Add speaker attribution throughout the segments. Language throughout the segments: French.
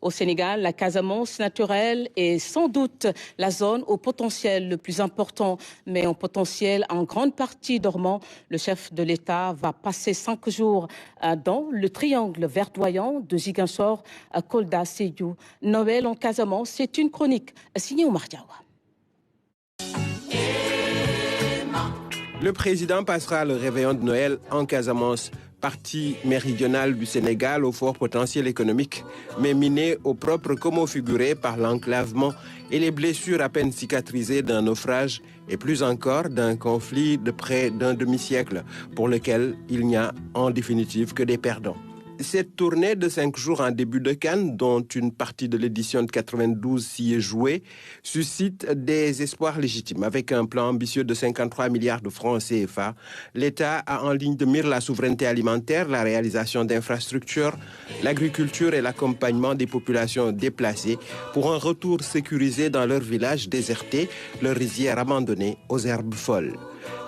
Speaker 1: Au Sénégal, la Casamance naturelle est sans doute la zone au potentiel le plus important, mais en potentiel en grande partie dormant. Le chef de l'État va passer 5 jours dans le triangle verdoyant de Ziguinchor à Kolda Sédhiou. Noël en Casamance, c'est une chronique signée Oumar Diawa.
Speaker 2: Le président passera le réveillon de Noël en Casamance, partie méridionale du Sénégal au fort potentiel économique, mais minée au propre comme au figuré par l'enclavement et les blessures à peine cicatrisées d'un naufrage et plus encore d'un conflit de près d'un demi-siècle pour lequel il n'y a en définitive que des perdants. Cette tournée de 5 jours en début de Cannes, dont une partie de l'édition de 92 s'y est jouée, suscite des espoirs légitimes. Avec un plan ambitieux de 53 milliards de francs CFA, l'État a en ligne de mire la souveraineté alimentaire, la réalisation d'infrastructures, l'agriculture et l'accompagnement des populations déplacées pour un retour sécurisé dans leurs villages désertés, leurs rizières abandonnées aux herbes folles.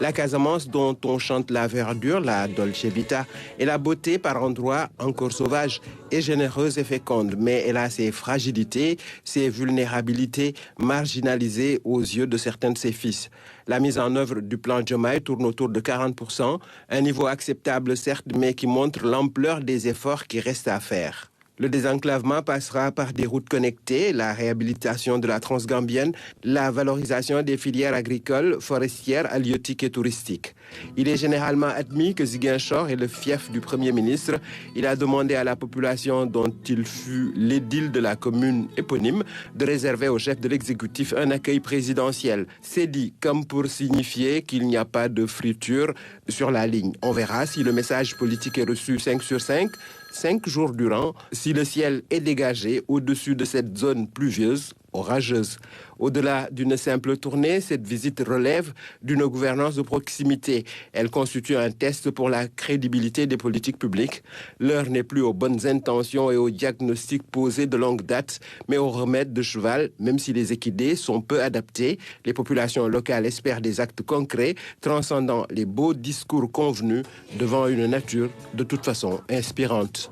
Speaker 2: La Casamance, dont on chante la verdure, la dolce vita, et la beauté par endroits encore sauvage, est généreuse et féconde, mais elle a ses fragilités, ses vulnérabilités marginalisées aux yeux de certains de ses fils. La mise en œuvre du plan Diomaye tourne autour de 40%, un niveau acceptable certes, mais qui montre l'ampleur des efforts qui restent à faire. Le désenclavement passera par des routes connectées, la réhabilitation de la transgambienne, la valorisation des filières agricoles, forestières, halieutiques et touristiques. Il est généralement admis que Ziguinchor est le fief du Premier ministre. Il a demandé à la population dont il fut l'édile de la commune éponyme de réserver au chef de l'exécutif un accueil présidentiel. C'est dit comme pour signifier qu'il n'y a pas de friture sur la ligne. On verra si le message politique est reçu 5 sur 5. 5 jours durant, si le ciel est dégagé au-dessus de cette zone pluvieuse, orageuse. Au-delà d'une simple tournée, cette visite relève d'une gouvernance de proximité. Elle constitue un test pour la crédibilité des politiques publiques. L'heure n'est plus aux bonnes intentions et aux diagnostics posés de longue date, mais aux remèdes de cheval, même si les équidés sont peu adaptés. Les populations locales espèrent des actes concrets, transcendant les beaux discours convenus devant une nature de toute façon inspirante.